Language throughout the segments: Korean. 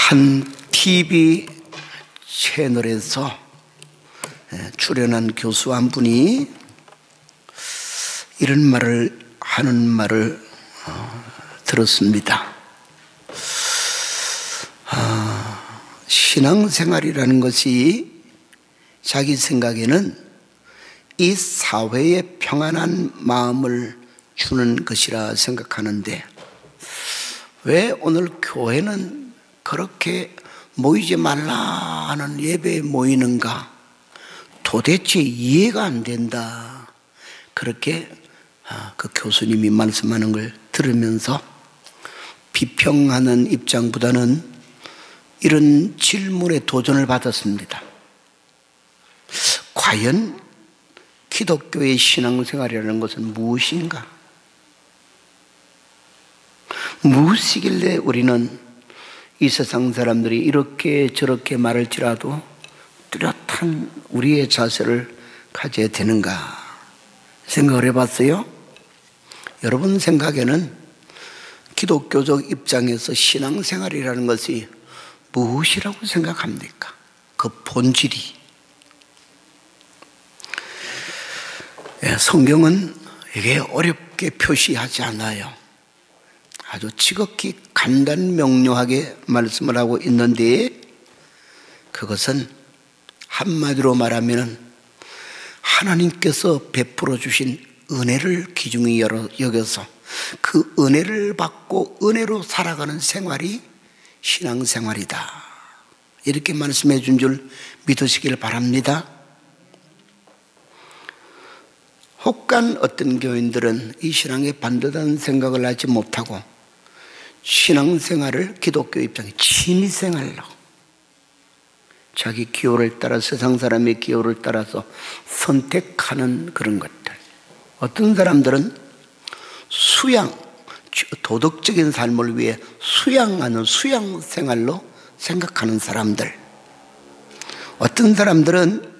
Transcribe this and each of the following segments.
한 TV 채널에서 출연한 교수 한 분이 이런 말을 하는 말을 들었습니다. 신앙생활이라는 것이 자기 생각에는 이 사회에 평안한 마음을 주는 것이라 생각하는데 왜 오늘 교회는 그렇게 모이지 말라는 예배에 모이는가? 도대체 이해가 안 된다. 그렇게 그 교수님이 말씀하는 걸 들으면서 비평하는 입장보다는 이런 질문에 도전을 받았습니다. 과연 기독교의 신앙생활이라는 것은 무엇인가? 무엇이길래 우리는 이 세상 사람들이 이렇게 저렇게 말할지라도 뚜렷한 우리의 자세를 가져야 되는가 생각을 해봤어요. 여러분 생각에는 기독교적 입장에서 신앙생활이라는 것이 무엇이라고 생각합니까? 그 본질이. 성경은 이게 어렵게 표시하지 않아요. 아주 지극히 간단 명료하게 말씀을 하고 있는데 그것은 한마디로 말하면 하나님께서 베풀어 주신 은혜를 기중히 여겨서 그 은혜를 받고 은혜로 살아가는 생활이 신앙생활이다. 이렇게 말씀해 준 줄 믿으시길 바랍니다. 혹간 어떤 교인들은 이 신앙에 반듯한 생각을 하지 못하고 신앙생활을 기독교 입장에 취미생활로 자기 기호를 따라 세상 사람의 기호를 따라서 선택하는 그런 것들. 어떤 사람들은 수양, 도덕적인 삶을 위해 수양하는 수양생활로 생각하는 사람들. 어떤 사람들은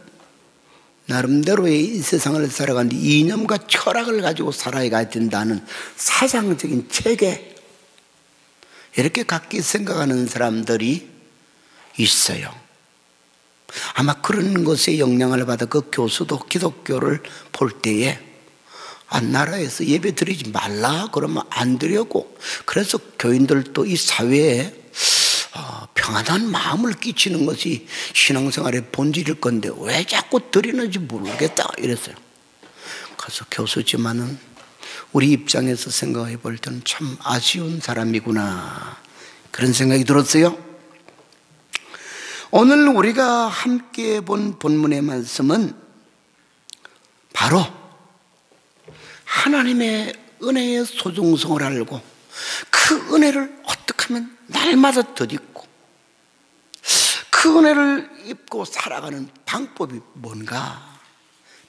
나름대로의 이 세상을 살아가는데 이념과 철학을 가지고 살아가야 된다는 사상적인 체계, 이렇게 각기 생각하는 사람들이 있어요. 아마 그런 것에 영향을 받아 그 교수도 기독교를 볼 때에 나라에서 예배 드리지 말라 그러면 안 드리고, 그래서 교인들도 이 사회에 평안한 마음을 끼치는 것이 신앙생활의 본질일 건데 왜 자꾸 드리는지 모르겠다 이랬어요. 그래서 교수지만은 우리 입장에서 생각해 볼 때는 참 아쉬운 사람이구나, 그런 생각이 들었어요. 오늘 우리가 함께 본 본문의 말씀은 바로 하나님의 은혜의 소중성을 알고 그 은혜를 어떻게 하면 날마다 덧입고 그 은혜를 입고 살아가는 방법이 뭔가,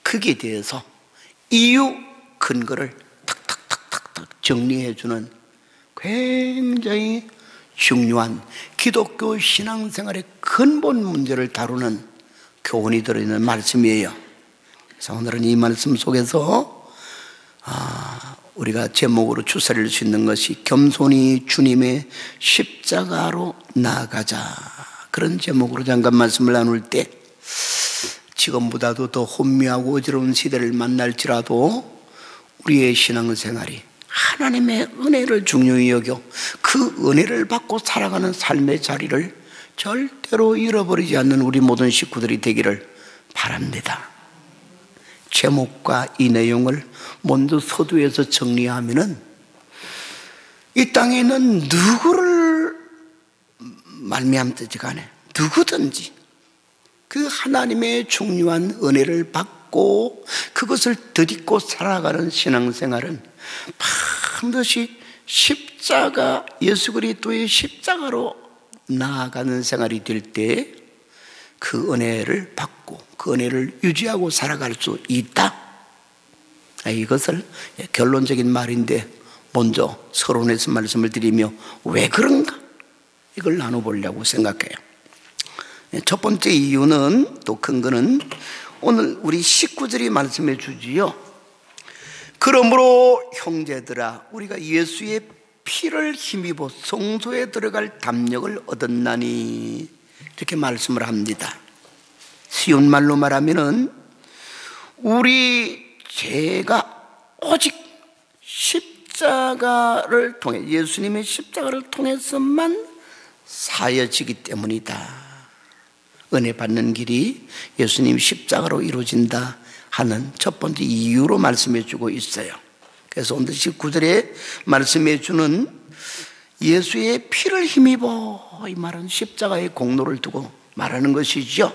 거기에 대해서 이유 근거를 탁탁탁탁탁 정리해주는 굉장히 중요한 기독교 신앙생활의 근본 문제를 다루는 교훈이 들어있는 말씀이에요. 그래서 오늘은 이 말씀 속에서 우리가 제목으로 추스릴 수 있는 것이 겸손히 주님의 십자가로 나아가자, 그런 제목으로 잠깐 말씀을 나눌 때 지금보다도 더 혼미하고 어지러운 시대를 만날지라도 우리의 신앙생활이 하나님의 은혜를 중요히 여겨 그 은혜를 받고 살아가는 삶의 자리를 절대로 잃어버리지 않는 우리 모든 식구들이 되기를 바랍니다. 제목과 이 내용을 먼저 서두에서 정리하면은 이 땅에 있는 누구를 말미암든지 간에 누구든지 그 하나님의 중요한 은혜를 받고 그것을 덧입고 살아가는 신앙생활은 반드시 십자가, 예수 그리스도의 십자가로 나아가는 생활이 될 때 그 은혜를 받고 그 은혜를 유지하고 살아갈 수 있다. 이것을 결론적인 말인데 먼저 서론에서 말씀을 드리며 왜 그런가 이걸 나눠보려고 생각해요. 첫 번째 이유는, 또 근거는 오늘 우리 19절이 말씀해 주지요. 그러므로 형제들아, 우리가 예수의 피를 힘입어 성소에 들어갈 담력을 얻었나니, 이렇게 말씀을 합니다. 쉬운 말로 말하면은 우리 죄가 오직 십자가를 통해, 예수님의 십자가를 통해서만 사여지기 때문이다. 은혜 받는 길이 예수님 십자가로 이루어진다 하는 첫 번째 이유로 말씀해 주고 있어요. 그래서 오늘 19절에 말씀해 주는 예수의 피를 힘입어, 이 말은 십자가의 공로를 두고 말하는 것이죠.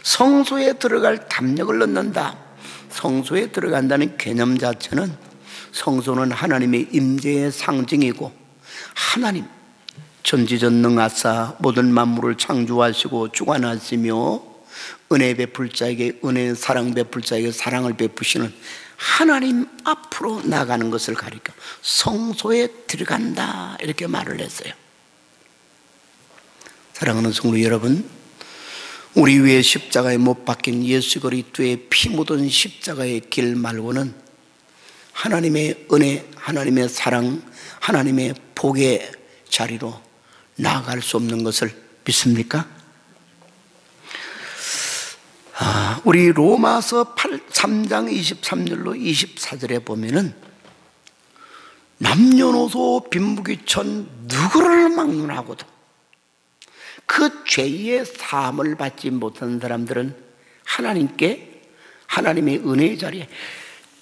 성소에 들어갈 담력을 얻는다. 성소에 들어간다는 개념 자체는, 성소는 하나님의 임재의 상징이고, 하나님 전지전능하사 모든 만물을 창조하시고 주관하시며 은혜 베풀 자에게 은혜, 사랑 베풀 자에게 사랑을 베푸시는 하나님 앞으로 나가는 것을 가리켜 성소에 들어간다, 이렇게 말을 했어요. 사랑하는 성도 여러분, 우리 위에 십자가에 못 박힌 예수 그리스도의 피 묻은 십자가의 길 말고는 하나님의 은혜, 하나님의 사랑, 하나님의 복의 자리로 나아갈 수 없는 것을 믿습니까? 우리 로마서 3장 23절로 24절에 보면은 남녀노소 빈부귀천 누구를 막론하고도 그 죄의 사함을 받지 못한 사람들은 하나님께, 하나님의 은혜의 자리에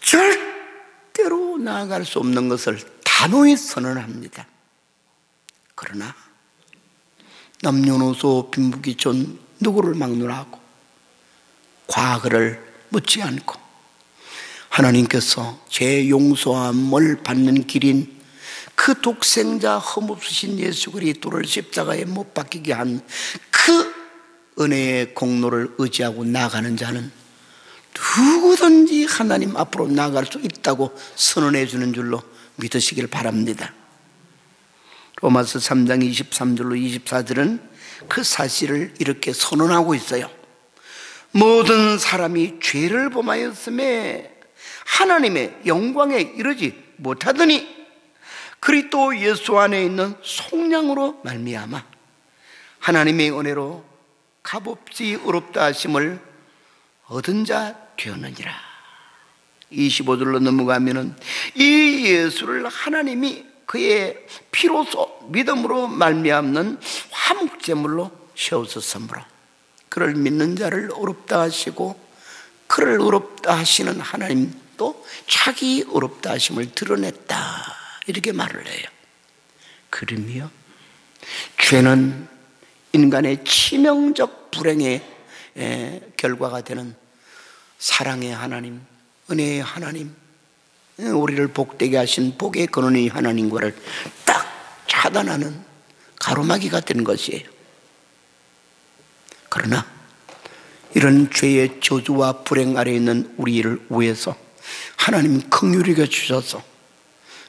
절대로 나아갈 수 없는 것을 단호히 선언합니다. 그러나 남녀노소 빈부귀천 누구를 막론하고 과거를 묻지 않고 하나님께서 죄 용서함을 받는 길인 그 독생자 흠없으신 예수 그리스도를 십자가에 못 박히게 한 그 은혜의 공로를 의지하고 나가는 자는 누구든지 하나님 앞으로 나아갈 수 있다고 선언해 주는 줄로 믿으시길 바랍니다. 로마서 3장 23절로 24절은 그 사실을 이렇게 선언하고 있어요. 모든 사람이 죄를 범하였음에 하나님의 영광에 이르지 못하더니 그리스도 예수 안에 있는 속량으로 말미암아 하나님의 은혜로 값없이 의롭다 하심을 얻은 자 되었느니라. 25절로 넘어가면은 이 예수를 하나님이 그의 피로서 믿음으로 말미암는 화목제물로 세우셨으므로 그를 믿는 자를 의롭다 하시고 그를 의롭다 하시는 하나님도 자기 의롭다 하심을 드러냈다, 이렇게 말을 해요. 그러며 죄는 인간의 치명적 불행의 결과가 되는 사랑의 하나님, 은혜의 하나님, 우리를 복되게 하신 복의 근원의 하나님과를 딱 차단하는 가로막이가 된 것이에요. 그러나 이런 죄의 저주와 불행 아래에 있는 우리를 위해서 하나님 긍휼히 여겨주셔서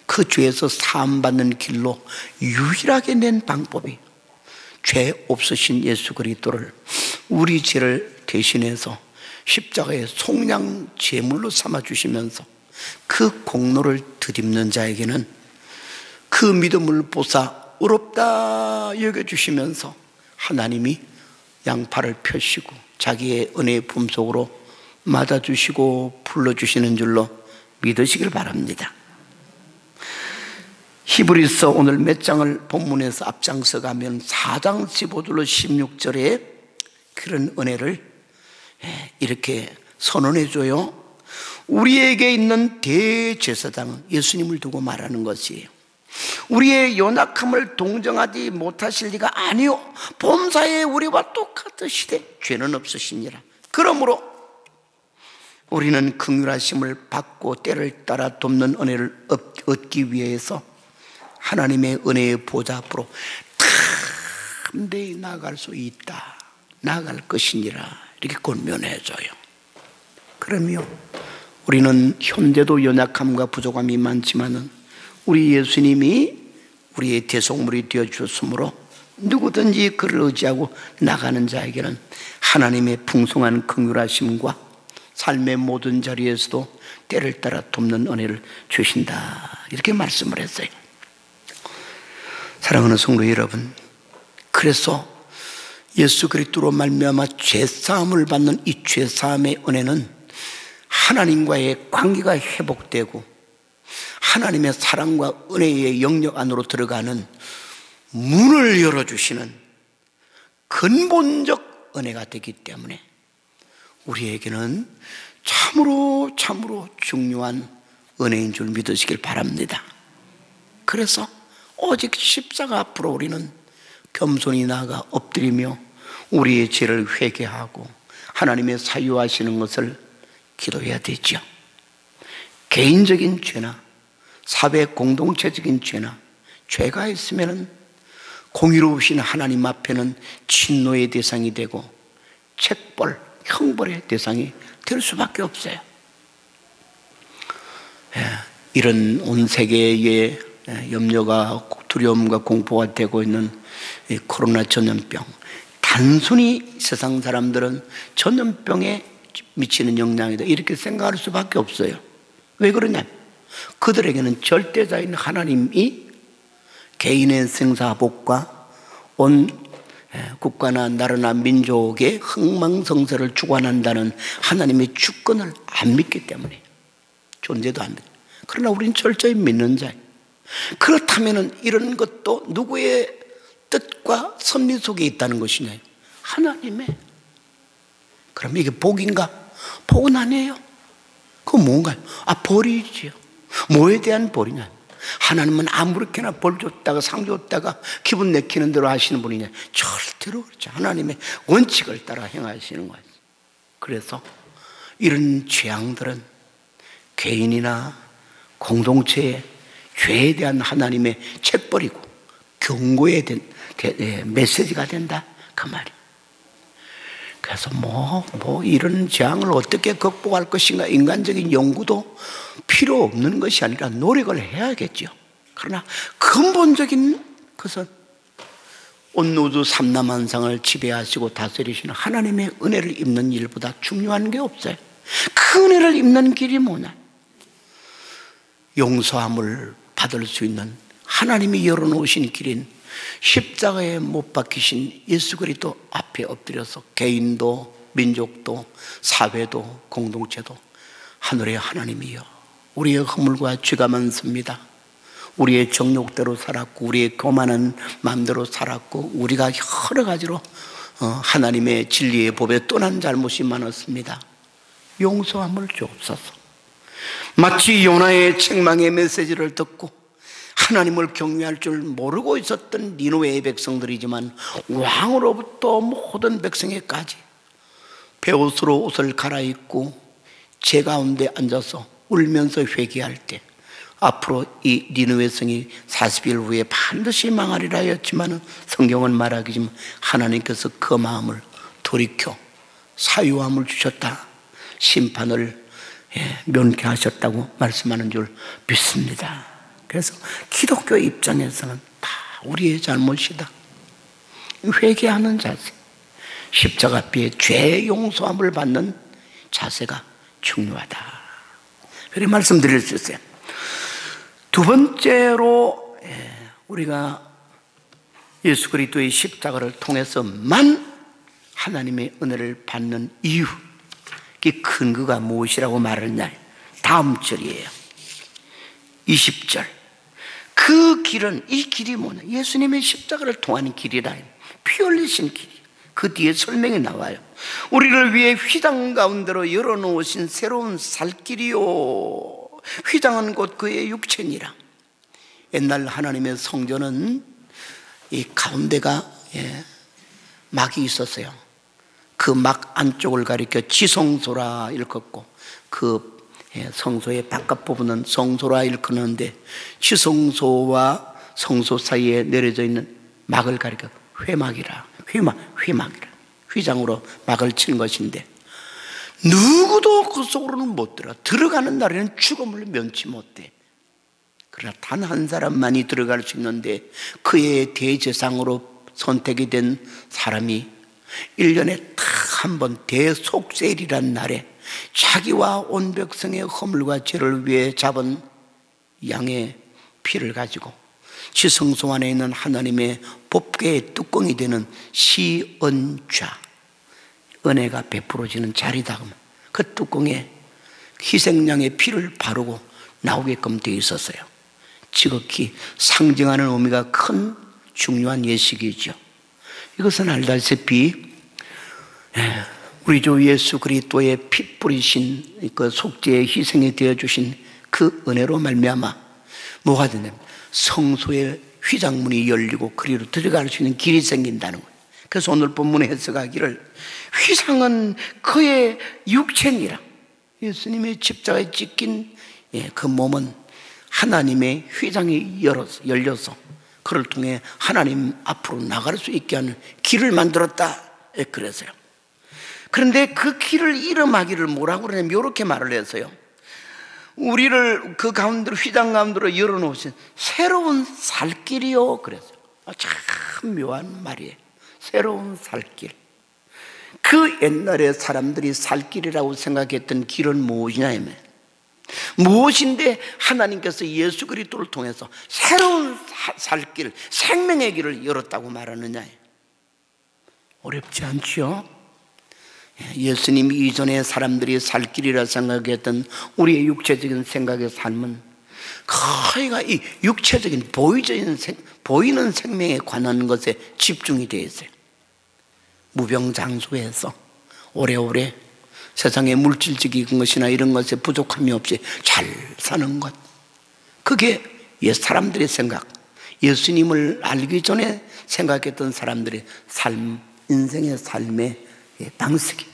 그 죄에서 사함받는 길로 유일하게 낸 방법이 죄 없으신 예수 그리스도를 우리 죄를 대신해서 십자가의 속량 제물로 삼아주시면서 그 공로를 덧입는 자에게는 그 믿음을 보사 의롭다 여겨주시면서 하나님이 양팔을 펴시고 자기의 은혜의 품속으로 맞아주시고 불러주시는 줄로 믿으시길 바랍니다. 히브리서 오늘 몇 장을 본문에서 앞장서 가면 4장 15절로 16절에 그런 은혜를 이렇게 선언해 줘요. 우리에게 있는 대제사장은 예수님을 두고 말하는 것이에요. 우리의 연약함을 동정하지 못하실 리가 아니요 범사에 우리와 똑같으시되 죄는 없으시니라. 그러므로 우리는 긍휼하심을 받고 때를 따라 돕는 은혜를 얻기 위해서 하나님의 은혜의 보좌 앞으로 담대히 나아갈 수 있다, 나아갈 것이니라, 이렇게 권면해줘요. 그러며 우리는 현재도 연약함과 부족함이 많지만은 우리 예수님이 우리의 대속물이 되어주었으므로 누구든지 그를 의지하고 나가는 자에게는 하나님의 풍성한 긍휼하심과 삶의 모든 자리에서도 때를 따라 돕는 은혜를 주신다, 이렇게 말씀을 했어요. 사랑하는 성도 여러분, 그래서 예수 그리스도로 말미암아 죄사함을 받는 이 죄사함의 은혜는 하나님과의 관계가 회복되고 하나님의 사랑과 은혜의 영역 안으로 들어가는 문을 열어주시는 근본적 은혜가 되기 때문에 우리에게는 참으로 중요한 은혜인 줄 믿으시길 바랍니다. 그래서 오직 십자가 앞으로 우리는 겸손히 나아가 엎드리며 우리의 죄를 회개하고 하나님의 사유하시는 것을 기도해야 되죠. 개인적인 죄나 사회 공동체적인 죄나 죄가 있으면 공의로우신 하나님 앞에는 진노의 대상이 되고 책벌, 형벌의 대상이 될 수밖에 없어요. 이런 온 세계에 염려가 두려움과 공포가 되고 있는 이 코로나 전염병, 단순히 세상 사람들은 전염병에 미치는 영향이다 이렇게 생각할 수밖에 없어요. 왜 그러냐? 그들에게는 절대자인 하나님이 개인의 생사복과 온 국가나 나라나 민족의 흥망성쇠를 주관한다는 하나님의 주권을 안 믿기 때문에 존재도 안 믿어요. 그러나 우리는 철저히 믿는 자예요. 그렇다면 이런 것도 누구의 뜻과 섭리 속에 있다는 것이냐? 하나님의. 그럼 이게 복인가? 복은 아니에요. 그건 뭔가요? 벌이지요. 뭐에 대한 벌이냐? 하나님은 아무렇게나 벌 줬다가 상 줬다가 기분 내키는 대로 하시는 분이냐? 절대로 그렇죠. 하나님의 원칙을 따라 행하시는 거예요. 그래서 이런 재앙들은 개인이나 공동체의 죄에 대한 하나님의 책벌이고 경고의 메시지가 된다 그 말이에요. 그래서 이런 재앙을 어떻게 극복할 것인가 인간적인 연구도 필요 없는 것이 아니라 노력을 해야겠죠. 그러나 근본적인 것은 온누드 삼남한상을 지배하시고 다스리시는 하나님의 은혜를 입는 일보다 중요한 게 없어요. 그 은혜를 입는 길이 뭐냐? 용서함을 받을 수 있는 하나님이 열어놓으신 길인 십자가에 못 박히신 예수 그리스도 앞에 엎드려서 개인도 민족도 사회도 공동체도 하늘의 하나님이여, 우리의 허물과 죄가 많습니다. 우리의 정욕대로 살았고 우리의 교만한 마음대로 살았고 우리가 여러 가지로 하나님의 진리의 법에 떠난 잘못이 많았습니다. 용서함을 주옵소서. 마치 요나의 책망의 메시지를 듣고 하나님을 경외할 줄 모르고 있었던 니느웨의 백성들이지만 왕으로부터 모든 백성에까지 베옷으로 옷을 갈아입고 제 가운데 앉아서 울면서 회개할 때 앞으로 이 니느웨 성이 40일 후에 반드시 망하리라 했지만 성경은 말하기지만 하나님께서 그 마음을 돌이켜 사유함을 주셨다, 심판을 면케하셨다고 말씀하는 줄 믿습니다. 그래서 기독교 입장에서는 다 우리의 잘못이다, 회개하는 자세, 십자가 앞에 죄 용서함을 받는 자세가 중요하다, 그렇게 말씀드릴 수 있어요. 두 번째로 우리가 예수 그리스도의 십자가를 통해서만 하나님의 은혜를 받는 이유, 그 근거가 무엇이라고 말했냐? 다음 절이에요. 20절. 그 길은, 이 길이 뭐냐? 예수님의 십자가를 통하는 길이라. 피 흘리신 길. 그 뒤에 설명이 나와요. 우리를 위해 휘장 가운데로 열어놓으신 새로운 살길이요, 휘장은 곧 그의 육체니라. 옛날 하나님의 성전은 이 가운데가 막이 있었어요. 그 막 안쪽을 가리켜 지성소라 일컫고 그 성소의 바깥 부분은 성소라 일컫는데 지성소와 성소 사이에 내려져 있는 막을 가리켜 회막이라, 회막이라, 휘장으로 막을 친 것인데 누구도 그 속으로는 못 들어가는 날에는 죽음을 면치 못해. 그러나 단 한 사람만이 들어갈 수 있는데 그의 대제사장으로 선택이 된 사람이 1년에 딱 한 번 대속세일이란 날에 자기와 온 백성의 허물과 죄를 위해 잡은 양의 피를 가지고 지성소 안에 있는 하나님의 법궤의 뚜껑이 되는 시은좌, 은혜가 베풀어지는 자리다. 그 뚜껑에 희생양의 피를 바르고 나오게끔 되어 있었어요. 지극히 상징하는 의미가 큰 중요한 예식이죠. 이것은 알다시피 우리 주 예수 그리스도의 피 뿌리신 그 속죄의 희생이 되어주신 그 은혜로 말미암아 뭐가 되냐면 성소의 휘장문이 열리고 그리로 들어갈 수 있는 길이 생긴다는 거예요. 그래서 오늘 본문에 해석하기를 휘장은 그의 육체니라. 예수님의 십자가에 찍힌 그 몸은 하나님의 휘장이 열려서 그를 통해 하나님 앞으로 나갈 수 있게 하는 길을 만들었다. 그래서요. 그런데 그 길을 이름하기를 뭐라고 그러냐면 이렇게 말을 했어요. 우리를 그 가운데로 휘장 가운데로 열어놓으신 새로운 살길이요. 그래서 참 묘한 말이에요. 새로운 살길. 그 옛날에 사람들이 살길이라고 생각했던 길은 무엇이냐면 무엇인데 하나님께서 예수 그리스도를 통해서 새로운 살길, 생명의 길을 열었다고 말하느냐. 어렵지 않죠? 예수님 이전에 사람들이 살 길이라 생각했던 우리의 육체적인 생각의 삶은 거의가 이 육체적인 보이는 생명에 관한 것에 집중이 되어 있어요. 무병장수해서 오래오래 세상의 물질적인 것이나 이런 것에 부족함이 없이 잘 사는 것, 그게 옛 사람들의 생각, 예수님을 알기 전에 생각했던 사람들의 삶, 인생의 삶의 방식이.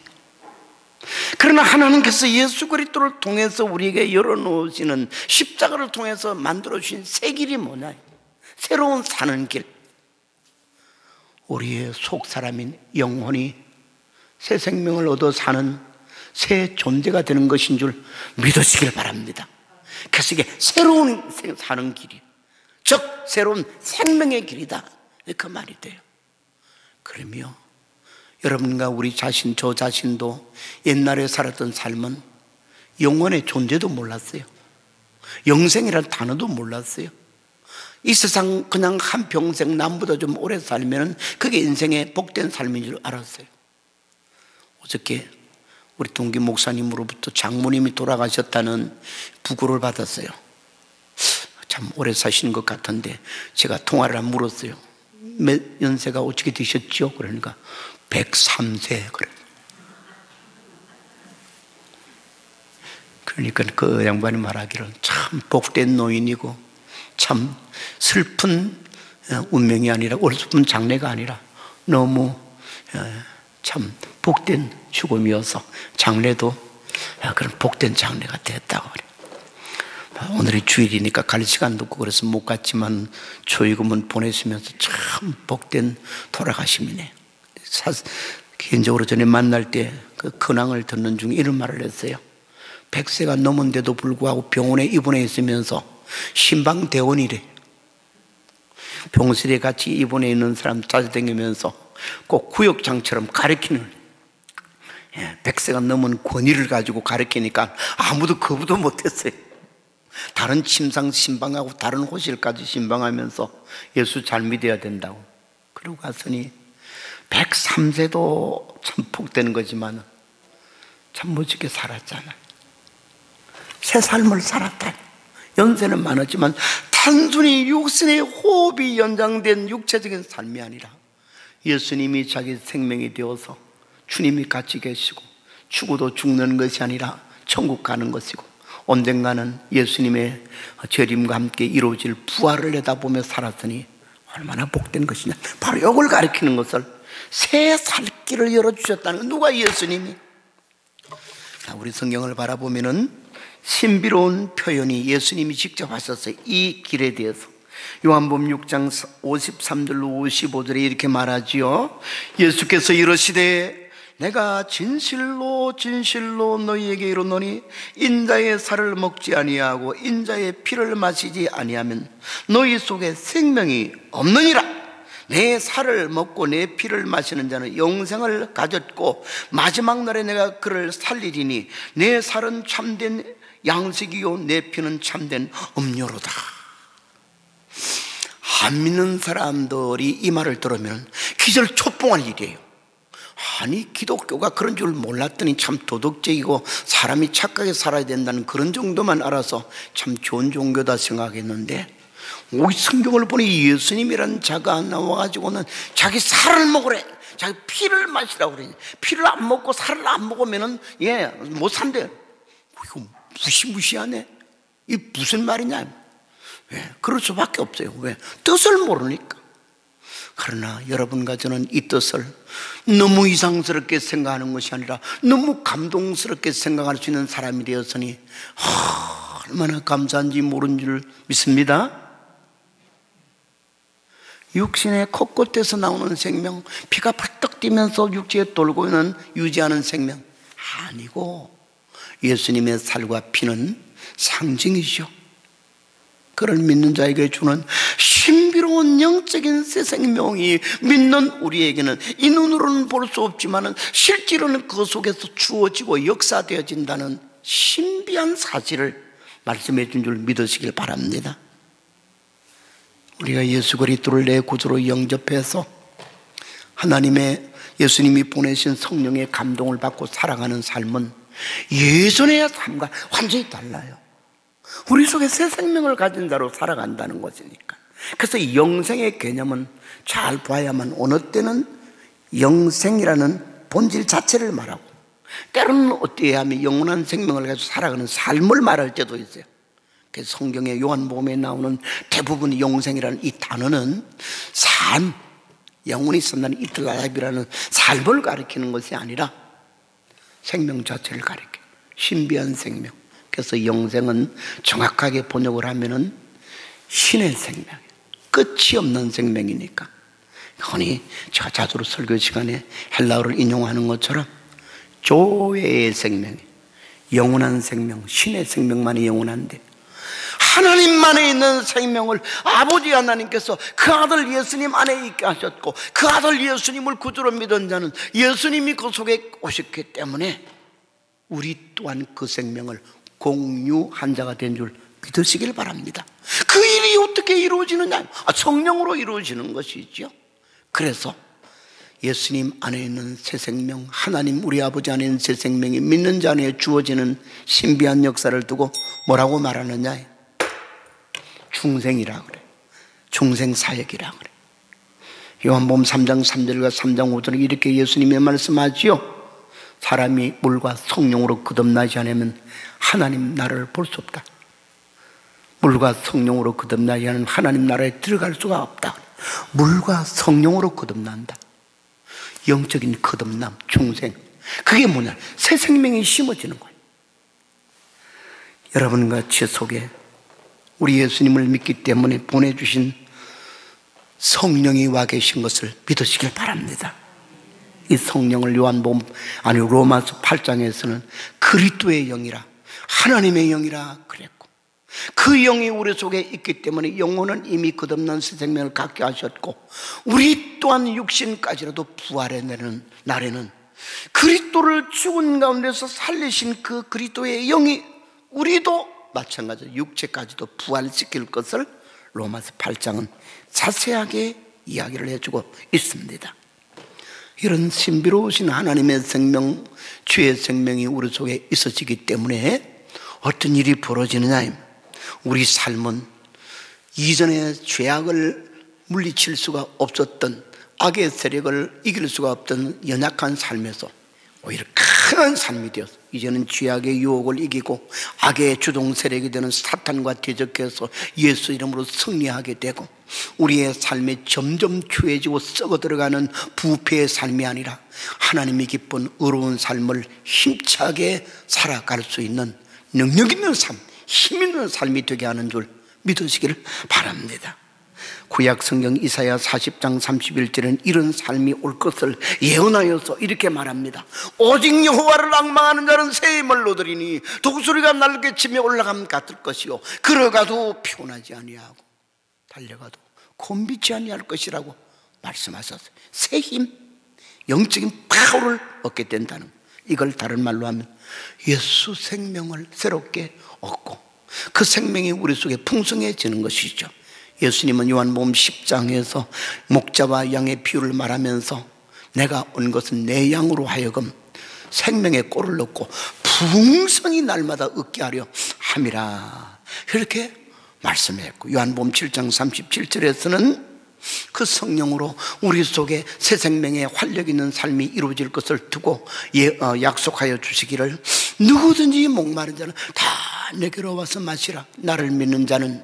그러나 하나님께서 예수 그리스도를 통해서 우리에게 열어놓으시는 십자가를 통해서 만들어주신 새 길이 뭐냐? 새로운 사는 길. 우리의 속 사람인 영혼이 새 생명을 얻어 사는 새 존재가 되는 것인 줄 믿으시길 바랍니다. 그래서 이게 새로운 사는 길이에요. 즉 새로운 생명의 길이다, 그 말이 돼요. 그러며 여러분과 우리 자신, 저 자신도 옛날에 살았던 삶은 영혼의 존재도 몰랐어요. 영생이라는 단어도 몰랐어요. 이 세상 그냥 한평생 남보다 좀 오래 살면 그게 인생의 복된 삶인 줄 알았어요. 어저께 우리 동기 목사님으로부터 장모님이 돌아가셨다는 부고를 받았어요. 참 오래 사시는 것 같은데 제가 통화를 물었어요. 몇 연세가 어떻게 되셨죠? 그러니까 103세. 그러니까 그 양반이 말하기를 참 복된 노인이고 참 슬픈 운명이 아니라, 슬픈 장례가 아니라 너무 참 복된 죽음이어서 장례도 그런 복된 장례가 됐다고 그래요. 오늘이 주일이니까 갈 시간도 없고 그래서 못 갔지만 조의금은 보내시면서 참 복된 돌아가심이네. 개인적으로 전에 만날 때 그 근황을 듣는 중에 이런 말을 했어요. 100세가 넘은데도 불구하고 병원에 입원해 있으면서 신방대원이래. 병실에 같이 입원해 있는 사람 찾아다니면서 꼭 구역장처럼 가르치는, 100세가 넘은 권위를 가지고 가르치니까 아무도 거부도 못했어요. 다른 침상 신방하고 다른 호실까지 신방하면서 예수 잘 믿어야 된다고. 그러고 갔으니 103세도 참 복되는 거지만 참 멋지게 살았잖아. 새 삶을 살았다. 연세는 많았지만 단순히 육신의 호흡이 연장된 육체적인 삶이 아니라 예수님이 자기 생명이 되어서 주님이 같이 계시고 죽어도 죽는 것이 아니라 천국 가는 것이고 언젠가는 예수님의 재림과 함께 이루어질 부활을 내다보며 살았으니 얼마나 복된 것이냐. 바로 이걸 가리키는 것을 새 살길을 열어주셨다는, 누가? 예수님이. 우리 성경을 바라보면은 신비로운 표현이 예수님이 직접 하셨어요. 이 길에 대해서 요한복음 6장 53절로 55절에 이렇게 말하지요. 예수께서 이르시되 내가 진실로 진실로 너희에게 이르노니 인자의 살을 먹지 아니하고 인자의 피를 마시지 아니하면 너희 속에 생명이 없느니라. 내 살을 먹고 내 피를 마시는 자는 영생을 가졌고 마지막 날에 내가 그를 살리리니 내 살은 참된 양식이요 내 피는 참된 음료로다. 안 믿는 사람들이 이 말을 들으면 기절초풍할 일이에요. 아니, 기독교가 그런 줄 몰랐더니 참 도덕적이고 사람이 착하게 살아야 된다는 그런 정도만 알아서 참 좋은 종교다 생각했는데, 오이 성경을 보니 예수님이라는 자가 나와가지고는 자기 살을 먹으래, 자기 피를 마시라고 그래. 피를 안 먹고 살을 안 먹으면은 못 산대. 이거 무시무시하네. 이 무슨 말이냐? 왜? 그럴 수밖에 없어요. 왜? 뜻을 모르니까. 그러나 여러분과 저는 이 뜻을 너무 이상스럽게 생각하는 것이 아니라 너무 감동스럽게 생각할 수 있는 사람이 되었으니 얼마나 감사한지 모르는 줄 믿습니다. 육신의 코끝에서 나오는 생명, 피가 벌떡 뛰면서 육지에 돌고 있는 유지하는 생명 아니고, 예수님의 살과 피는 상징이죠. 그를 믿는 자에게 주는 신비로운 영적인 새 생명이 믿는 우리에게는 이 눈으로는 볼 수 없지만 실제로는 그 속에서 주어지고 역사되어진다는 신비한 사실을 말씀해 준 줄 믿으시길 바랍니다. 우리가 예수 그리스도를 내 구주로 영접해서 하나님의, 예수님이 보내신 성령의 감동을 받고 살아가는 삶은 예전의 삶과 완전히 달라요. 우리 속에 새 생명을 가진 자로 살아간다는 것이니까. 그래서 영생의 개념은 잘 봐야만, 어느 때는 영생이라는 본질 자체를 말하고, 때로는 어때야 하면 영원한 생명을 가지고 살아가는 삶을 말할 때도 있어요. 그래서 성경의 요한복음에 나오는 대부분 영생이라는 이 단어는 삶, 영원히 산다는 이틀 라이프라는 삶을 가리키는 것이 아니라 생명 자체를 가리켜요. 신비한 생명. 그래서 영생은 정확하게 번역을 하면은 신의 생명이에요. 끝이 없는 생명이니까. 흔히 제가 자주 설교 시간에 헬라어를 인용하는 것처럼 조회의 생명, 영원한 생명, 신의 생명만이 영원한데, 하나님만에 있는 생명을 아버지 하나님께서 그 아들 예수님 안에 있게 하셨고, 그 아들 예수님을 구주로 믿은 자는 예수님이 그 속에 오셨기 때문에 우리 또한 그 생명을 공유한 자가 된 줄 믿으시길 바랍니다. 그 일이 어떻게 이루어지느냐? 성령으로 이루어지는 것이죠. 그래서 예수님 안에 있는 새 생명, 하나님 우리 아버지 안에 있는 새 생명이 믿는 자 안에 주어지는 신비한 역사를 두고 뭐라고 말하느냐? 중생이라 그래. 중생사역이라 그래. 요한복음 3장 3절과 3장 5절에 이렇게 예수님이 말씀하지요. 사람이 물과 성령으로 거듭나지 않으면 하나님 나라를 볼 수 없다. 물과 성령으로 거듭나지 않으면 하나님 나라에 들어갈 수가 없다. 물과 성령으로 거듭난다. 영적인 거듭남, 중생. 그게 뭐냐? 새 생명이 심어지는 거예요. 여러분과 제 속에 우리 예수님을 믿기 때문에 보내주신 성령이 와 계신 것을 믿으시길 바랍니다. 이 성령을 요한복음, 아니 로마서 8장에서는 그리스도의 영이라, 하나님의 영이라 그랬고, 그 영이 우리 속에 있기 때문에 영혼은 이미 거듭난 새 생명을 갖게 하셨고, 우리 또한 육신까지라도 부활해내는 날에는 그리스도를 죽은 가운데서 살리신 그 그리스도의 영이 우리도 마찬가지로 육체까지도 부활시킬 것을 로마서 8장은 자세하게 이야기를 해주고 있습니다. 이런 신비로우신 하나님의 생명, 주의 생명이 우리 속에 있어지기 때문에 어떤 일이 벌어지느냐? 우리 삶은 이전에 죄악을 물리칠 수가 없었던, 악의 세력을 이길 수가 없던 연약한 삶에서 오히려 큰 삶이 되어서 이제는 죄악의 유혹을 이기고 악의 주동 세력이 되는 사탄과 대적해서 예수 이름으로 승리하게 되고, 우리의 삶이 점점 추해지고 썩어 들어가는 부패의 삶이 아니라 하나님이 기쁜 의로운 삶을 힘차게 살아갈 수 있는 능력 있는 삶, 힘 있는 삶이 되게 하는 줄 믿으시기를 바랍니다. 구약 성경 이사야 40장 31절은 이런 삶이 올 것을 예언하여서 이렇게 말합니다. 오직 여호와를 앙망하는 자는 새 힘을 얻으리니 독수리가 날개치며 올라감 같을 것이요 걸어가도 피곤하지 아니하고 달려가도 곤비치 아니할 것이라고 말씀하셨어요. 새 힘, 영적인 파워를 얻게 된다는, 이걸 다른 말로 하면 예수 생명을 새롭게 얻고 그 생명이 우리 속에 풍성해지는 것이죠. 예수님은 요한복음 10장에서 목자와 양의 비유를 말하면서 내가 온 것은 내 양으로 하여금 생명의 꼴을 얻고 풍성히 날마다 얻게 하려 함이라, 그렇게 말씀했고, 요한복음 7장 37절에서는 그 성령으로 우리 속에 새 생명의 활력 있는 삶이 이루어질 것을 두고 약속하여 주시기를, 누구든지 목마른 자는 다 내게로 와서 마시라. 나를 믿는 자는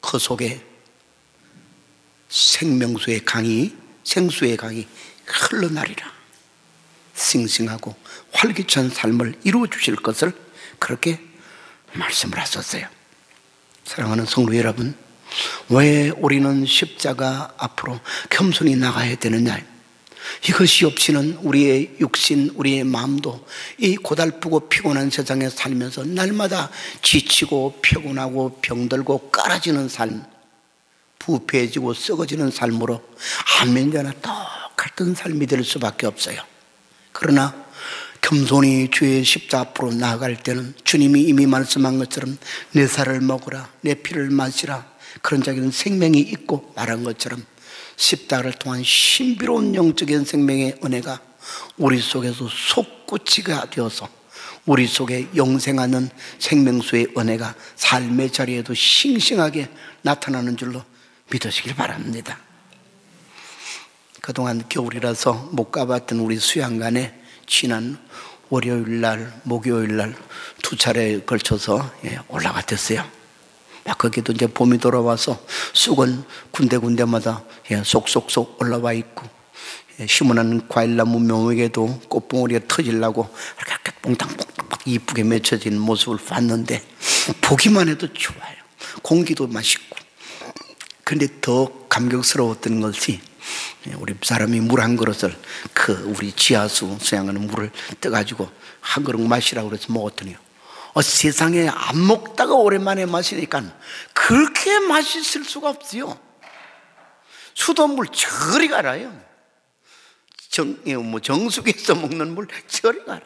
그 속에 생명수의 강이, 생수의 강이 흘러나리라. 싱싱하고 활기찬 삶을 이루어 주실 것을 그렇게 말씀을 하셨어요. 사랑하는 성도 여러분, 왜 우리는 십자가 앞으로 겸손히 나가야 되느냐? 이것이 없이는 우리의 육신, 우리의 마음도 이 고달프고 피곤한 세상에 살면서 날마다 지치고 피곤하고 병들고 깔아지는 삶, 부패해지고 썩어지는 삶으로 안면자나 똑같은 삶이 될 수밖에 없어요. 그러나 겸손히 주의 십자가 앞으로 나아갈 때는 주님이 이미 말씀한 것처럼 내 살을 먹으라, 내 피를 마시라, 그런 자에게는 생명이 있고 말한 것처럼 십자가를 통한 신비로운 영적인 생명의 은혜가 우리 속에서 솟구치가 되어서 우리 속에 영생하는 생명수의 은혜가 삶의 자리에도 싱싱하게 나타나는 줄로 믿으시길 바랍니다. 그동안 겨울이라서 못 가봤던 우리 수양관에 지난 월요일날, 목요일날 두 차례에 걸쳐서 올라갔댔어요. 거기도 이제 봄이 돌아와서 쑥은 군데군데마다 쏙쏙쏙 올라와 있고, 심어놓은 과일나무 묘목에도 꽃봉오리가 터지려고 이렇게 뽕탕뽕탕 이쁘게 맺혀진 모습을 봤는데 보기만 해도 좋아요. 공기도 맛있고. 그런데 더 감격스러웠던 것이 우리 사람이 물 한 그릇을 우리 지하수 수양하는 물을 떠가지고 한 그릇 마시라고 그래서 먹었더니요, 세상에 안 먹다가 오랜만에 마시니까 그렇게 맛있을 수가 없어요. 수돗물 저리 가라요. 정수기에서 먹는 물 저리 가라.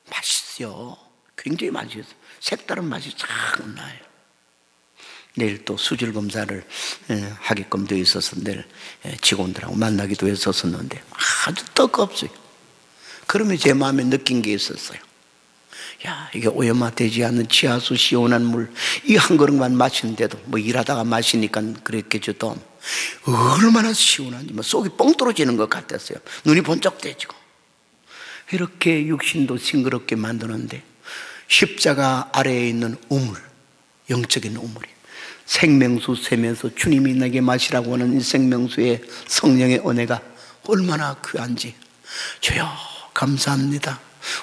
맛있어요. 굉장히 맛있어요. 색다른 맛이 참 나요. 내일 또 수질 검사를 하게끔 되어 있어서 내일 직원들하고 만나기도 했었는데 아주 뜨겁어요. 그러면 제 마음에 느낀 게 있었어요. 야, 이게 오염되지 않는 지하수 시원한 물 이 한 그릇만 마시는데도 일하다가 마시니까 그랬겠죠. 또 얼마나 시원한지 속이 뻥 떨어지는 것 같았어요. 눈이 번쩍 떼지고. 이렇게 육신도 싱그럽게 만드는데 십자가 아래에 있는 우물, 영적인 우물이 생명수 샘에서 주님이 내게 마시라고 하는 이 생명수의 성령의 은혜가 얼마나 귀한지 주여 감사합니다.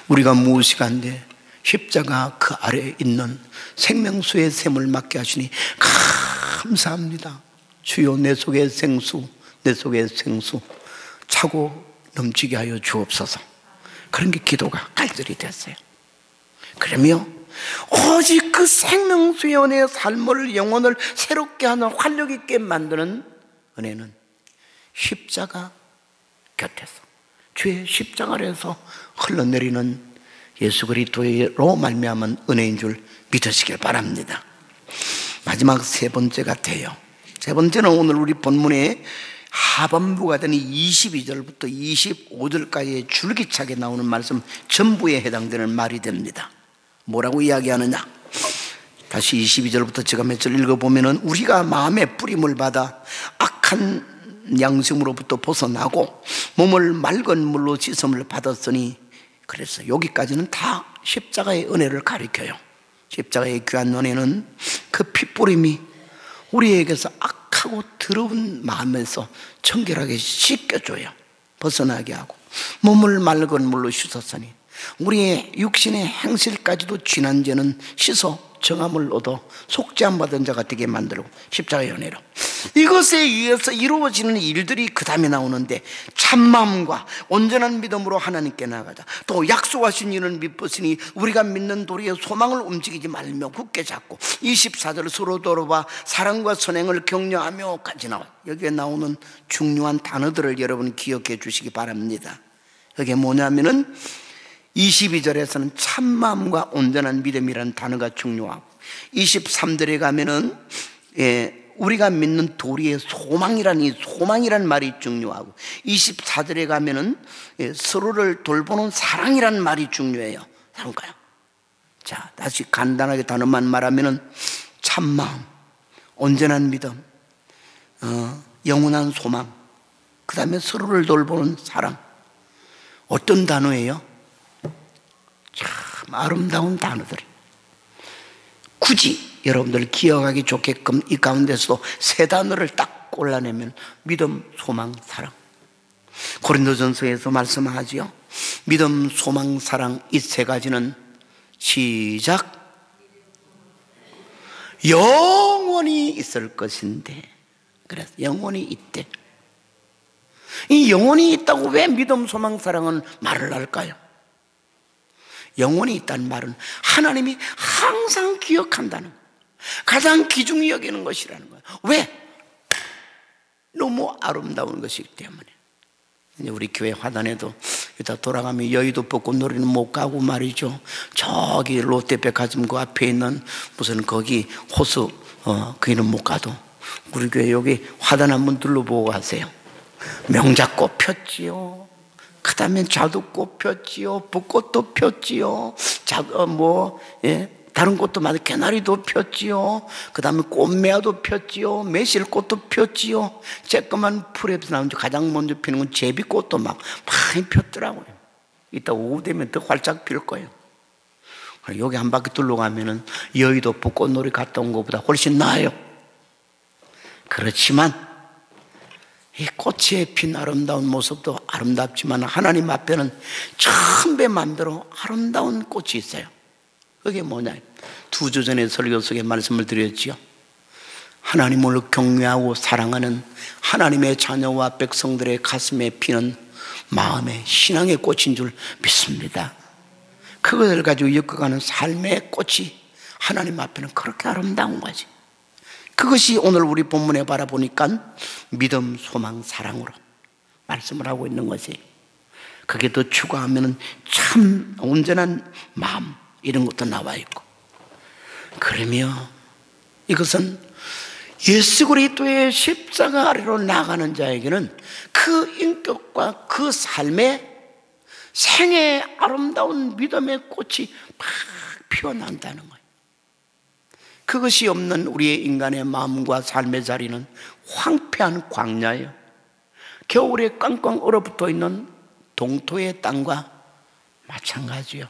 우리가 무엇이간데 십자가 그 아래에 있는 생명수의 샘을 맡게 하시니 감사합니다. 주여 내 속의 생수, 내 속의 생수 차고 넘치게 하여 주옵소서. 그런 게 기도가 간절히 됐어요. 그러며 오직 그 생명수의 은혜의 삶을, 영혼을 새롭게 하는 활력 있게 만드는 은혜는 십자가 곁에서, 주의 십자가 아래에서 흘러내리는 예수 그리스도로 말미암은 은혜인 줄 믿으시길 바랍니다. 마지막 세 번째가 돼요. 세 번째는 오늘 우리 본문의 하반부가 되는 22절부터 25절까지의 줄기차게 나오는 말씀 전부에 해당되는 말이 됩니다. 뭐라고 이야기하느냐? 다시 22절부터 제가 몇 절 읽어보면은 우리가 마음의 뿌림을 받아 악한 양심으로부터 벗어나고 몸을 맑은 물로 씻음을 받았으니, 그래서 여기까지는 다 십자가의 은혜를 가리켜요. 십자가의 귀한 은혜는 그 핏뿌림이 우리에게서 악하고 더러운 마음에서 청결하게 씻겨줘요. 벗어나게 하고 몸을 맑은 물로 씻었으니 우리의 육신의 행실까지도 지난 죄는 씻어 정함을 얻어 속죄함 받은 자가 되게 만들고, 십자가의 은혜로 이것에 의해서 이루어지는 일들이 그 다음에 나오는데, 참마음과 온전한 믿음으로 하나님께 나아가자. 또 약속하신 이는 믿으시니 우리가 믿는 도리에 소망을 움직이지 말며 굳게 잡고, 24절 서로 돌아봐 사랑과 선행을 격려하며 까지 나와. 여기에 나오는 중요한 단어들을 여러분 기억해 주시기 바랍니다. 이게 뭐냐면은 22절에서는 참마음과 온전한 믿음이라는 단어가 중요하고, 23절에 가면은 우리가 믿는 도리의 소망이란 말이 중요하고 24절에 가면은 서로를 돌보는 사랑이란 말이 중요해요. 그런가요? 자, 다시 간단하게 단어만 말하면은 참마음, 온전한 믿음, 영원한 소망, 그 다음에 서로를 돌보는 사랑. 어떤 단어예요? 참 아름다운 단어들. 굳이 여러분들 기억하기 좋게끔 이 가운데서도 세 단어를 딱 골라내면 믿음, 소망, 사랑. 고린도전서에서 말씀하지요. 믿음, 소망, 사랑 이 세 가지는 시작 영원히 있을 것인데, 그래서 영원히 있대. 이 영원히 있다고 왜 믿음, 소망, 사랑은 말을 할까요? 영원히 있다는 말은 하나님이 항상 기억한다는 거예요. 가장 귀중히 여기는 것이라는 거예요. 왜? 너무 아름다운 것이기 때문에. 이제 우리 교회 화단에도 이따 돌아가면 여의도 벚꽃놀이는 못 가고 말이죠. 저기 롯데백화점 그 앞에 있는 무슨 거기 호수 거기는 못 가도 우리 교회 여기 화단 한번 둘러보고 가세요. 명작꽃 폈지요. 그 다음에 자두꽃 폈지요. 벚꽃도 폈지요. 다른 꽃도 많이 개나리도 폈지요. 그 다음에 꽃매화도 폈지요. 매실꽃도 폈지요. 쬐끄만 풀에서 나온 가장 먼저 피는 건 제비꽃도 막 많이 폈더라고요. 이따 오후 되면 더 활짝 필 거예요. 여기 한 바퀴 둘러가면은 여의도 벚꽃놀이 갔다 온 것보다 훨씬 나아요. 그렇지만 이 꽃에 핀 아름다운 모습도 아름답지만 하나님 앞에는 천배 만대로 아름다운 꽃이 있어요. 그게 뭐냐? 2주 전에 설교 속에 말씀을 드렸지요. 하나님을 경외하고 사랑하는 하나님의 자녀와 백성들의 가슴에 피는 마음의 신앙의 꽃인 줄 믿습니다. 그것을 가지고 엮어가는 삶의 꽃이 하나님 앞에는 그렇게 아름다운 거지. 그것이 오늘 우리 본문에 바라보니까 믿음, 소망, 사랑으로 말씀을 하고 있는 거지. 그게 더 추가하면 참 온전한 마음 이런 것도 나와 있고. 그러며 이것은 예수 그리스도의 십자가 아래로 나가는 자에게는 그 인격과 그 삶의 생의 아름다운 믿음의 꽃이 막 피어난다는 거예요. 그것이 없는 우리의 인간의 마음과 삶의 자리는 황폐한 광야예요. 겨울에 꽝꽝 얼어붙어 있는 동토의 땅과 마찬가지요.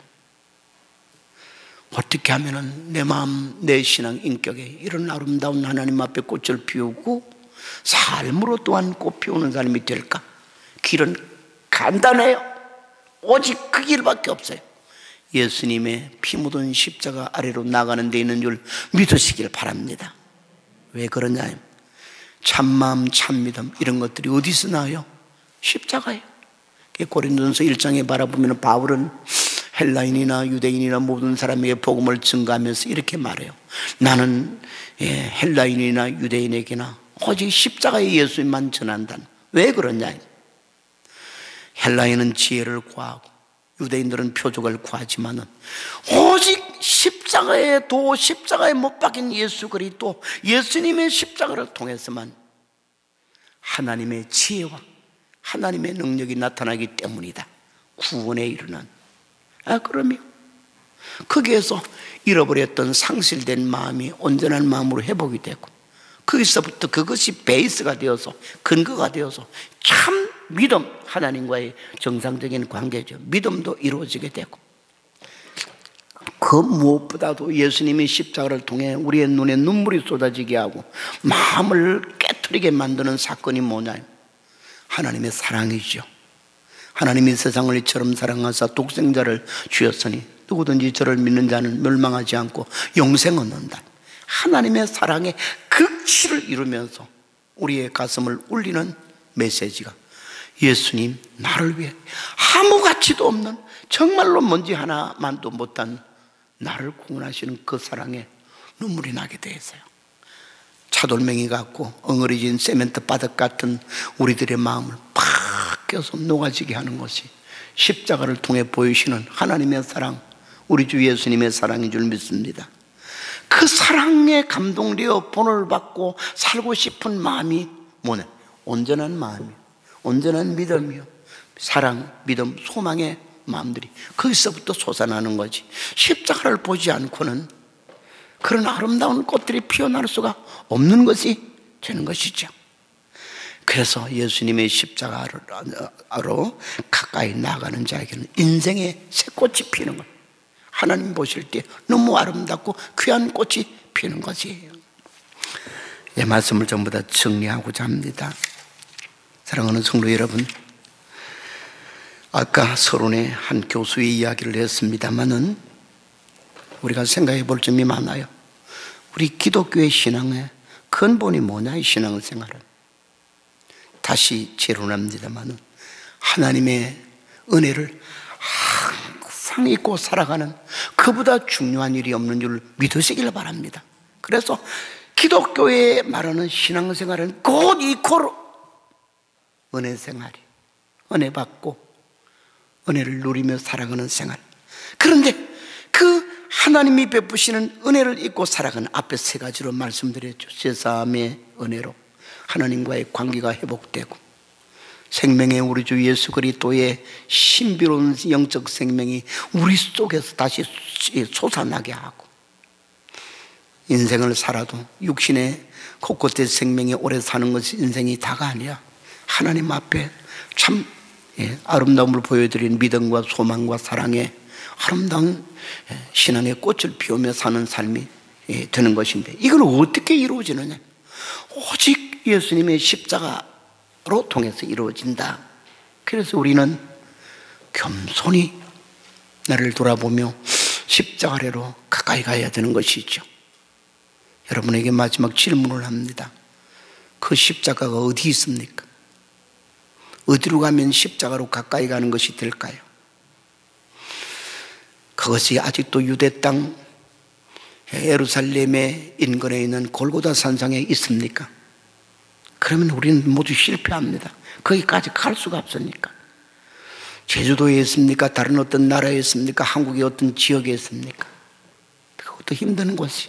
어떻게 하면 내 마음, 내 신앙, 인격에 이런 아름다운 하나님 앞에 꽃을 피우고 삶으로 또한 꽃 피우는 사람이 될까? 길은 간단해요. 오직 그 길밖에 없어요. 예수님의 피 묻은 십자가 아래로 나가는 데 있는 줄 믿으시길 바랍니다. 왜 그러냐? 참마음, 참믿음 이런 것들이 어디서 나와요? 십자가예요. 고린도전서 1장에 바라보면 바울은 헬라인이나 유대인이나 모든 사람에게 복음을 증거하면서 이렇게 말해요. 나는 헬라인이나 유대인에게나 오직 십자가의 예수님만 전한다. 왜 그러냐? 헬라인은 지혜를 구하고 유대인들은 표적을 구하지만은 오직 십자가의 도, 십자가에 못 박힌 예수 그리스도, 예수님의 십자가를 통해서만 하나님의 지혜와 하나님의 능력이 나타나기 때문이다. 구원에 이르는. 그러면 거기에서 잃어버렸던 상실된 마음이 온전한 마음으로 회복이 되고, 거기서부터 그것이 베이스가 되어서, 근거가 되어서 참 믿음, 하나님과의 정상적인 관계죠. 믿음도 이루어지게 되고, 그 무엇보다도 예수님이 십자가를 통해 우리의 눈에 눈물이 쏟아지게 하고 마음을 깨트리게 만드는 사건이 뭐냐? 하나님의 사랑이죠. 하나님이 세상을 이처럼 사랑하사 독생자를 주었으니 누구든지 저를 믿는 자는 멸망하지 않고 영생을 얻는다. 하나님의 사랑의 극치를 이루면서 우리의 가슴을 울리는 메시지가 예수님 나를 위해 아무 가치도 없는 정말로 먼지 하나만도 못한 나를 구원하시는 그 사랑에 눈물이 나게 되었어요. 차돌멩이 같고 엉어리진 세멘트 바닥 같은 우리들의 마음을 팍 껴서 녹아지게 하는 것이 십자가를 통해 보이시는 하나님의 사랑, 우리 주 예수님의 사랑인 줄 믿습니다. 그 사랑에 감동되어 본을 받고 살고 싶은 마음이 뭐냐? 온전한 마음이요, 온전한 믿음이요, 사랑, 믿음, 소망의 마음들이 거기서부터 솟아나는 거지. 십자가를 보지 않고는 그런 아름다운 꽃들이 피어날 수가 없는 것이 되는 것이죠. 그래서 예수님의 십자가로 가까이 나가는 자에게는 인생의 새 꽃이 피는 거예요. 하나님 보실 때 너무 아름답고 귀한 꽃이 피는 것이에요. 이 말씀을 전부 다 정리하고자 합니다. 사랑하는 성도 여러분, 아까 서론에 한 교수의 이야기를 했습니다마는 우리가 생각해 볼 점이 많아요. 우리 기독교의 신앙의 근본이 뭐냐? 이 신앙생활은 다시 재론합니다마는 하나님의 은혜를 항상 잊고 살아가는, 그보다 중요한 일이 없는 줄 믿으시길 바랍니다. 그래서 기독교에 말하는 신앙생활은 곧 이코로 은혜생활이, 은혜 받고 은혜를 누리며 살아가는 생활. 그런데 그 하나님이 베푸시는 은혜를 잊고 살아가는 앞에 세 가지로 말씀드렸죠. 제3의 은혜로 하나님과의 관계가 회복되고, 생명의 우리 주 예수 그리스도의 신비로운 영적 생명이 우리 속에서 다시 솟아나게 하고, 인생을 살아도 육신의 곳곳의 생명이 오래 사는 것이 인생이 다가 아니라 하나님 앞에 참 아름다움을 보여드린 믿음과 소망과 사랑의 아름다운 신앙의 꽃을 피우며 사는 삶이 되는 것인데, 이걸 어떻게 이루어지느냐? 오직 예수님의 십자가로 통해서 이루어진다. 그래서 우리는 겸손히 나를 돌아보며 십자가 아래로 가까이 가야 되는 것이죠. 여러분에게 마지막 질문을 합니다. 그 십자가가 어디 있습니까? 어디로 가면 십자가로 가까이 가는 것이 될까요? 그것이 아직도 유대 땅 예루살렘의 인근에 있는 골고다 산상에 있습니까? 그러면 우리는 모두 실패합니다. 거기까지 갈 수가 없으니까. 제주도에 있습니까? 다른 어떤 나라에 있습니까? 한국의 어떤 지역에 있습니까? 그것도 힘든 것이.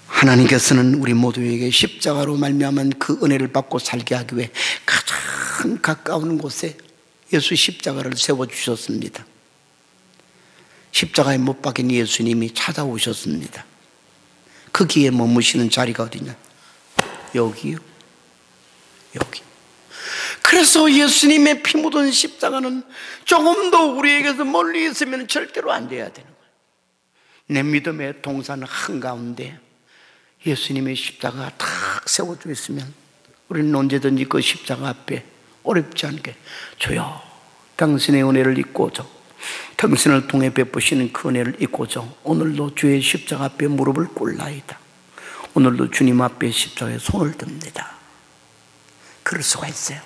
하나님께서는 우리 모두에게 십자가로 말미암은 그 은혜를 받고 살게 하기 위해 가장 가까운 곳에 예수 십자가를 세워주셨습니다. 십자가에 못 박힌 예수님이 찾아오셨습니다. 거기에 머무시는 자리가 어디냐? 여기요, 여기. 그래서 예수님의 피 묻은 십자가는 조금 더 우리에게서 멀리 있으면 절대로 안 돼야 되는 거예요. 내 믿음의 동산 한가운데 예수님의 십자가가 탁 세워져 있으면 우리는 언제든지 그 십자가 앞에 어렵지 않게, 주여 당신의 은혜를 잊고자, 당신을 통해 베푸시는 그 은혜를 잊고자 오늘도 주의 십자가 앞에 무릎을 꿇나이다. 오늘도 주님 앞에 십자가에 손을 듭니다. 그럴 수가 있어요.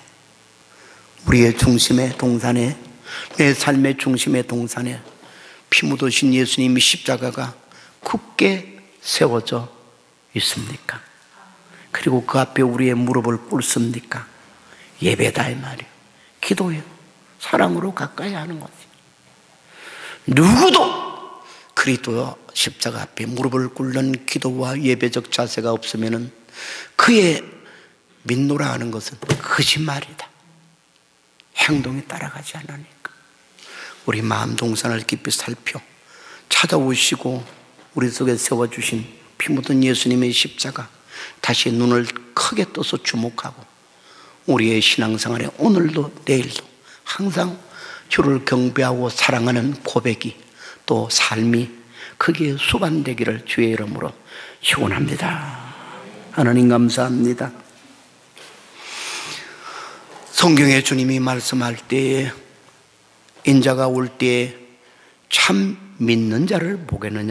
우리의 중심의 동산에, 내 삶의 중심의 동산에 피 묻으신 예수님의 십자가가 굳게 세워져 있습니까? 그리고 그 앞에 우리의 무릎을 꿇습니까? 예배다 이 말이에요. 기도예요. 사랑으로 가까이 하는 거지. 누구도 그리스도 십자가 앞에 무릎을 꿇는 기도와 예배적 자세가 없으면 그의 믿노라 하는 것은 거짓말이다. 행동이 따라가지 않으니까. 우리 마음 동산을 깊이 살펴 찾아오시고 우리 속에 세워주신 피 묻은 예수님의 십자가 다시 눈을 크게 떠서 주목하고 우리의 신앙생활에 오늘도 내일도 항상 주를 경배하고 사랑하는 고백이 또 삶이 거기에 수반되기를 주의 이름으로 축원합니다. 하나님 감사합니다. 성경에 주님이 말씀할 때에 인자가 올 때에 참 믿는 자를 보겠느냐